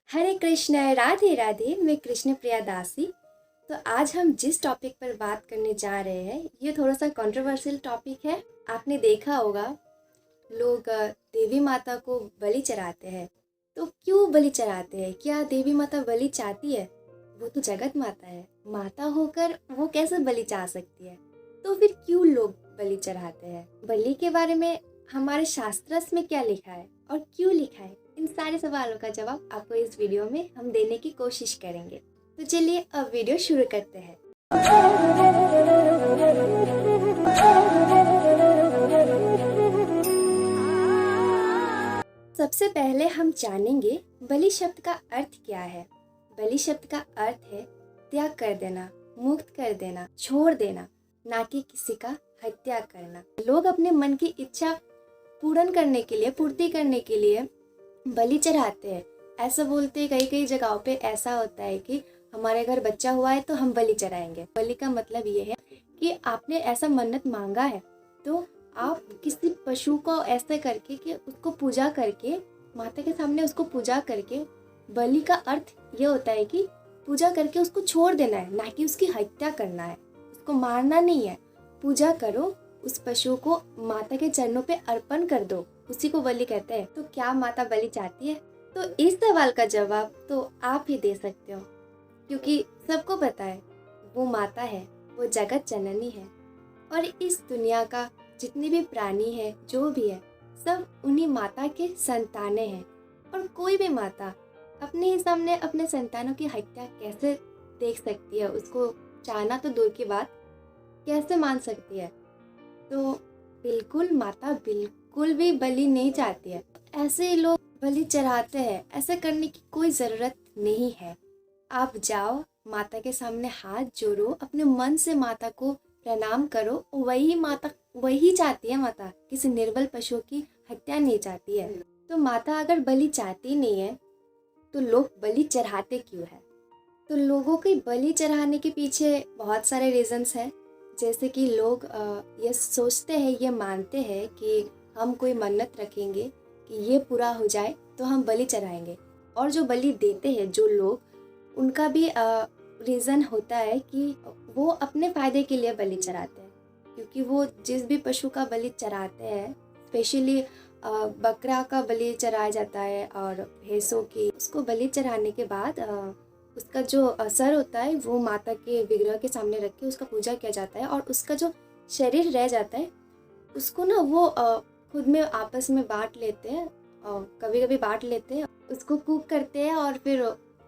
हरे कृष्ण, राधे राधे। मैं कृष्ण प्रिया दासी। तो आज हम जिस टॉपिक पर बात करने जा रहे हैं ये थोड़ा सा कंट्रोवर्शियल टॉपिक है। आपने देखा होगा लोग देवी माता को बलि चढ़ाते हैं। तो क्यों बलि चढ़ाते हैं? क्या देवी माता बलि चाहती है? वो तो जगत माता है, माता होकर वो कैसे बलि चाह सकती है? तो फिर क्यों लोग बलि चढ़ाते हैं? बलि के बारे में हमारे शास्त्र में क्या लिखा है और क्यों लिखा है, इन सारे सवालों का जवाब आपको इस वीडियो में हम देने की कोशिश करेंगे। तो चलिए अब वीडियो शुरू करते हैं। सबसे पहले हम जानेंगे बलि शब्द का अर्थ क्या है। बलि शब्द का अर्थ है त्याग कर देना, मुक्त कर देना, छोड़ देना, ना कि किसी का हत्या करना। लोग अपने मन की इच्छा पूर्ण करने के लिए, पूर्ति करने के लिए बलि चढ़ाते हैं। ऐसा बोलते हैं, कई कई जगहों पे ऐसा होता है कि हमारे घर बच्चा हुआ है तो हम बलि चढ़ाएंगे। बलि का मतलब ये है कि आपने ऐसा मन्नत मांगा है तो आप किसी पशु को ऐसे करके कि उसको पूजा करके, माता के सामने उसको पूजा करके, बलि का अर्थ ये होता है कि पूजा करके उसको छोड़ देना है, ना कि उसकी हत्या करना है, उसको मारना नहीं है। पूजा करो, उस पशु को माता के चरणों पे अर्पण कर दो, उसी को बलि कहते हैं। तो क्या माता बलि चाहती है? तो इस सवाल का जवाब तो आप ही दे सकते हो, क्योंकि सबको पता है वो माता है, वो जगत जननी है और इस दुनिया का जितने भी प्राणी है, जो भी है, सब उन्हीं माता के संतानें हैं। और कोई भी माता अपने ही सामने अपने संतानों की हत्या कैसे देख सकती है? उसको चाहना तो दूर की बात, कैसे मान सकती है? तो बिल्कुल माता बिल्कुल भी बलि नहीं चाहती है। ऐसे लोग बलि चढ़ाते हैं, ऐसे करने की कोई ज़रूरत नहीं है। आप जाओ, माता के सामने हाथ जोड़ो, अपने मन से माता को प्रणाम करो। वही माता, वही चाहती है माता, किसी निर्बल पशु की हत्या नहीं चाहती है। तो माता अगर बलि चाहती नहीं है तो लोग बलि चढ़ाते क्यों है? तो लोगों की बलि चढ़ाने के पीछे बहुत सारे रीजंस हैं। जैसे कि लोग ये सोचते हैं, ये मानते हैं कि हम कोई मन्नत रखेंगे कि ये पूरा हो जाए तो हम बलि चढ़ाएंगे। और जो बलि देते हैं जो लोग, उनका भी रीज़न होता है कि वो अपने फ़ायदे के लिए बलि चढ़ाते हैं। क्योंकि वो जिस भी पशु का बलि चढ़ाते हैं, स्पेशली बकरा का बलि चढ़ाया जाता है और भैंसों की, उसको बलि चढ़ाने के बाद उसका जो असर होता है वो माता के विग्रह के सामने रख के उसका पूजा किया जाता है। और उसका जो शरीर रह जाता है उसको ना वो खुद में आपस में बांट लेते हैं, कभी कभी बांट लेते हैं, उसको कुक करते हैं और फिर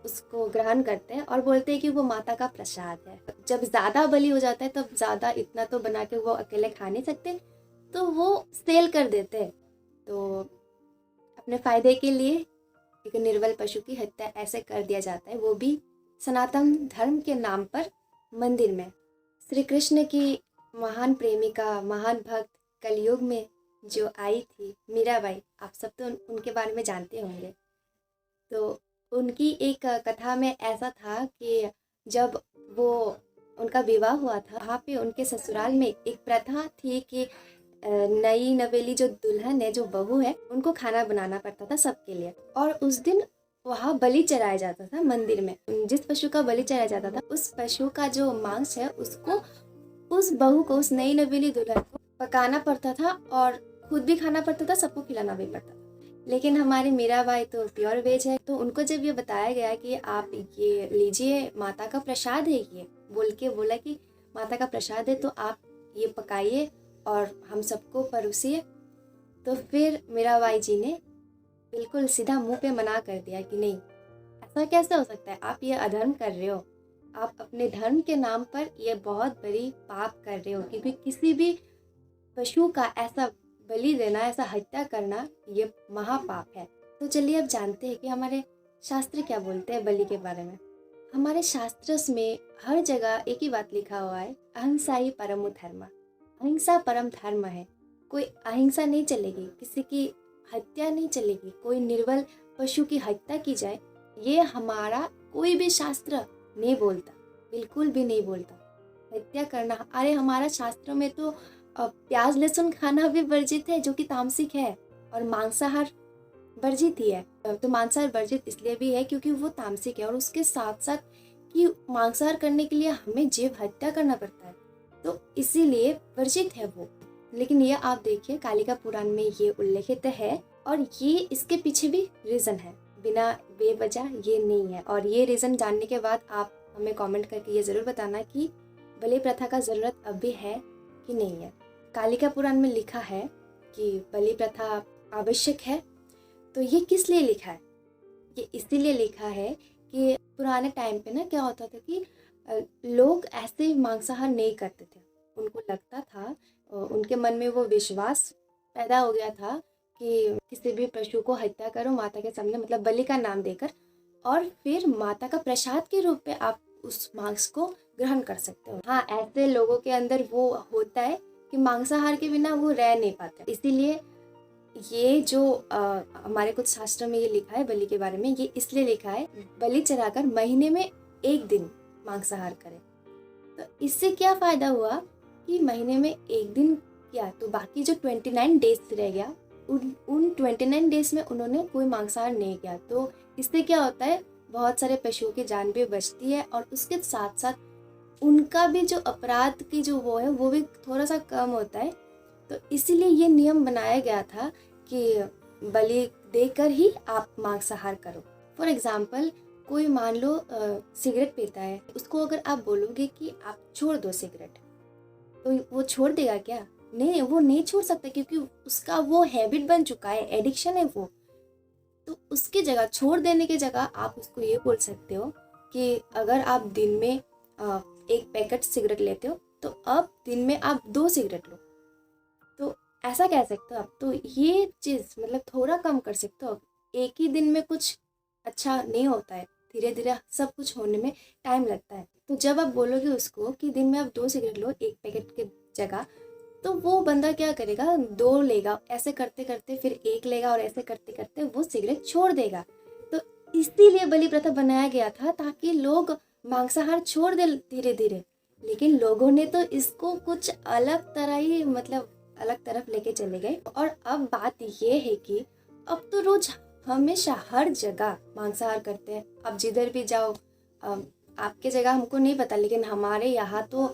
उसको ग्रहण करते हैं और बोलते हैं कि वो माता का प्रसाद है। जब ज़्यादा बलि हो जाता है तब ज़्यादा, इतना तो बना के वो अकेले खा नहीं सकते, तो वो सेल कर देते हैं। तो अपने फ़ायदे के लिए एक निर्बल पशु की हत्या ऐसे कर दिया जाता है, वो भी सनातन धर्म के नाम पर मंदिर में। श्री कृष्ण की महान प्रेमिका, महान भक्त कलयुग में जो आई थी, मीराबाई, आप सब तो उनके बारे में जानते होंगे। तो उनकी एक कथा में ऐसा था कि जब वो उनका विवाह हुआ था, वहाँ पे उनके ससुराल में एक प्रथा थी कि नई नवेली जो दुल्हन है, जो बहू है, उनको खाना बनाना पड़ता था सबके लिए। और उस दिन वहाँ बलि चढ़ाया जाता था मंदिर में। जिस पशु का बलि चढ़ाया जाता था, उस पशु का जो मांस है उसको उस बहू को, उस नई नवेली दुल्हन को पकाना पड़ता था और खुद भी खाना पड़ता था, सबको खिलाना भी पड़ता था। लेकिन हमारी मीराबाई तो प्योर वेज है, तो उनको जब ये बताया गया कि आप ये लीजिए, माता का प्रसाद है, ये बोला कि माता का प्रसाद है तो आप ये पकाइए और हम सबको परोसिए, तो फिर मीराबाई जी ने बिल्कुल सीधा मुंह पे मना कर दिया कि नहीं, ऐसा कैसे हो सकता है, आप ये अधर्म कर रहे हो, आप अपने धर्म के नाम पर ये बहुत बड़ी पाप कर रहे हो। क्योंकि किसी भी पशु का ऐसा बलि देना, ऐसा हत्या करना, ये महापाप है। तो चलिए अब जानते हैं कि हमारे शास्त्र क्या बोलते हैं बलि के बारे में। हमारे शास्त्र में हर जगह एक ही बात लिखा हुआ है, अहिंसा ही परमो धर्म। अहिंसा परम धर्म है। कोई अहिंसा नहीं चलेगी, किसी की हत्या नहीं चलेगी, कोई निर्बल पशु की हत्या की जाए, ये हमारा कोई भी शास्त्र नहीं बोलता, बिल्कुल भी नहीं बोलता। हत्या करना, अरे हमारा शास्त्रों में तो प्याज लहसुन खाना भी वर्जित है, जो कि तामसिक है, और मांसाहार वर्जित ही है। तो मांसाहार वर्जित इसलिए भी है क्योंकि वो तामसिक है और उसके साथ साथ कि मांसाहार करने के लिए हमें जीव हत्या करना पड़ता है, तो इसीलिए वर्जित है वो। लेकिन ये आप देखिए कालिका पुराण में ये उल्लेखित है और ये इसके पीछे भी रीज़न है, बिना बेवजह ये नहीं है। और ये रीज़न जानने के बाद आप हमें कमेंट करके ये ज़रूर बताना कि बलि प्रथा का ज़रूरत अब भी है कि नहीं है। कालिका पुराण में लिखा है कि बलि प्रथा आवश्यक है, तो ये किस लिए लिखा है? ये इसीलिए लिखा है कि पुराने टाइम पे ना क्या होता था कि लोग ऐसे मांसाहार नहीं करते थे। उनको लगता था, उनके मन में वो विश्वास पैदा हो गया था कि किसी भी पशु को हत्या करो माता के सामने, मतलब बलि का नाम देकर, और फिर माता का प्रसाद के रूप में आप उस मांस को ग्रहण कर सकते हो। हाँ, ऐसे लोगों के अंदर वो होता है कि मांसाहार के बिना वो रह नहीं पाते। इसीलिए ये जो हमारे कुछ शास्त्रों में ये लिखा है बलि के बारे में, ये इसलिए लिखा है बलि चढ़ाकर महीने में एक दिन मांसाहार करें। तो इससे क्या फायदा हुआ कि महीने में एक दिन किया तो बाकी जो 29 डेज रह गया, उन 29 डेज में उन्होंने कोई मांसाहार नहीं किया। तो इससे क्या होता है, बहुत सारे पशुओं की जान भी बचती है और उसके साथ साथ उनका भी जो अपराध की जो वो है वो भी थोड़ा सा कम होता है। तो इसीलिए ये नियम बनाया गया था कि बलि देकर ही आप मांसाहार करो। फॉर एग्जाम्पल, कोई मान लो सिगरेट पीता है, उसको अगर आप बोलोगे कि आप छोड़ दो सिगरेट, तो वो छोड़ देगा क्या? नहीं, वो नहीं छोड़ सकता क्योंकि उसका वो हैबिट बन चुका है, एडिक्शन है वो। तो उसकी जगह, छोड़ देने की जगह आप उसको ये बोल सकते हो कि अगर आप दिन में एक पैकेट सिगरेट लेते हो तो अब दिन में आप 2 सिगरेट लो। तो ऐसा कह सकते हो आप। तो ये चीज़ मतलब थोड़ा कम कर सकते हो। एक ही दिन में कुछ अच्छा नहीं होता है, धीरे धीरे सब कुछ होने में टाइम लगता है। तो जब आप बोलोगे उसको कि दिन में आप 2 सिगरेट लो एक पैकेट के जगह, तो वो बंदा क्या करेगा, 2 लेगा, ऐसे करते करते फिर 1 लेगा और ऐसे करते करते वो सिगरेट छोड़ देगा। तो इसीलिए बलि प्रथा बनाया गया था ताकि लोग मांसाहार छोड़ दे धीरे धीरे। लेकिन लोगों ने तो इसको कुछ अलग तरह ही, मतलब अलग तरफ लेके चले गए। और अब बात ये है कि अब तो रोज हमेशा हर जगह मांसाहार करते हैं। अब जिधर भी जाओ, आपके जगह हमको नहीं पता, लेकिन हमारे यहाँ तो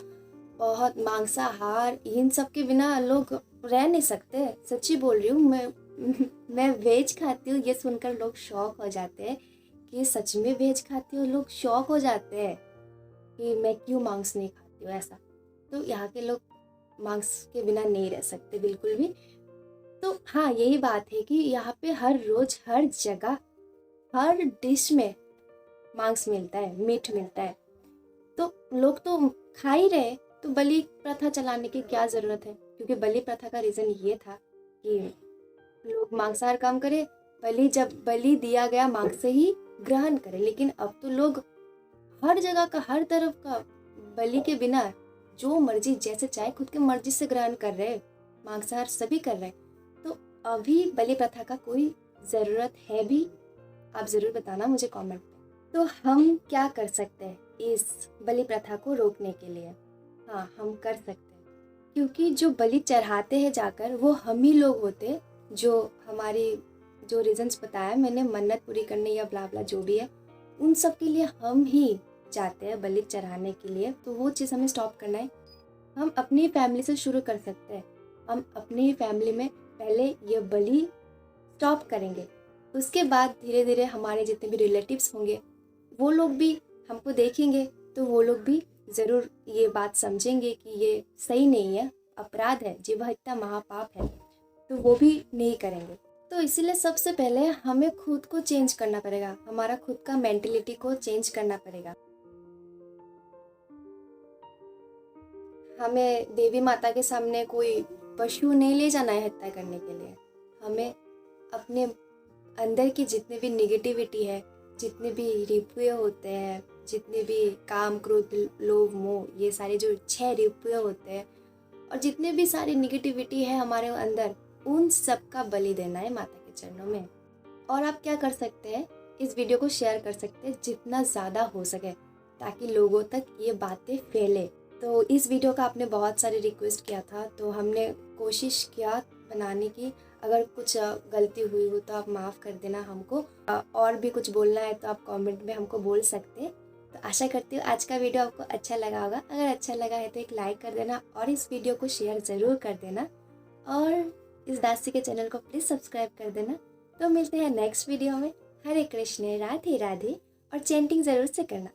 बहुत मांसाहार, इन सब के बिना लोग रह नहीं सकते। सच्ची बोल रही हूँ मैं वेज खाती हूँ। ये सुनकर लोग शौक हो जाते हैं कि सच में वेज खाती हूँ। लोग शौक हो जाते हैं कि मैं क्यों मांस नहीं खाती हूँ ऐसा। तो यहाँ के लोग मांस के बिना नहीं रह सकते बिल्कुल भी। तो हाँ, यही बात है कि यहाँ पे हर रोज हर जगह हर डिश में मांस मिलता है, मीट मिलता है। तो लोग तो खा ही रहे, तो बलि प्रथा चलाने की क्या ज़रूरत है? क्योंकि बलि प्रथा का रीज़न ये था कि लोग मांसाहार कम करें, जब बलि दिया गया मांस से ही ग्रहण करें। लेकिन अब तो लोग हर जगह का, हर तरफ का बलि के बिना जो मर्जी जैसे चाहे खुद की मर्जी से ग्रहण कर रहे, मांसाहार सभी कर रहे। तो अभी बलि प्रथा का कोई ज़रूरत है भी? आप ज़रूर बताना मुझे कमेंट में। तो हम क्या कर सकते हैं इस बलि प्रथा को रोकने के लिए? हाँ, हम कर सकते हैं, क्योंकि जो बलि चढ़ाते हैं जाकर वो हम ही लोग होते, जो हमारी जो रीजंस बताया मैंने, मन्नत पूरी करने या ब्ला ब्ला जो भी है, उन सब के लिए हम ही जाते हैं बलि चढ़ाने के लिए। तो वो चीज़ हमें स्टॉप करना है। हम अपनी फैमिली से शुरू कर सकते हैं। हम अपनी फैमिली में पहले ये बलि स्टॉप करेंगे, उसके बाद धीरे धीरे हमारे जितने भी रिलेटिव्स होंगे वो लोग भी हमको देखेंगे, तो वो लोग भी ज़रूर ये बात समझेंगे कि ये सही नहीं है, अपराध है, जीव हत्या महापाप है, तो वो भी नहीं करेंगे। तो इसीलिए सबसे पहले हमें खुद को चेंज करना पड़ेगा, हमारा खुद का मेंटेलिटी को चेंज करना पड़ेगा। हमें देवी माता के सामने कोई पशु नहीं ले जाना है हत्या करने के लिए। हमें अपने अंदर की जितनी भी निगेटिविटी है, जितने भी रिपुए होते हैं, जितने भी काम क्रोध लोभ मोह, ये सारे जो 6 रिपुए होते हैं, और जितने भी सारी निगेटिविटी है हमारे अंदर, उन सब का बलि देना है माता के चरणों में। और आप क्या कर सकते हैं, इस वीडियो को शेयर कर सकते हैं जितना ज़्यादा हो सके, ताकि लोगों तक ये बातें फैले। तो इस वीडियो का आपने बहुत सारे रिक्वेस्ट किया था, तो हमने कोशिश किया बनाने की। अगर कुछ गलती हुई हो तो आप माफ़ कर देना हमको। और भी कुछ बोलना है तो आप कमेंट में हमको बोल सकते हैं। तो आशा करती हूँ आज का वीडियो आपको अच्छा लगा होगा। अगर अच्छा लगा है तो एक लाइक कर देना और इस वीडियो को शेयर ज़रूर कर देना और इस दासी के चैनल को प्लीज़ सब्सक्राइब कर देना। तो मिलते हैं नेक्स्ट वीडियो में। हरे कृष्ण, राधे राधे, और चैंटिंग ज़रूर से करना।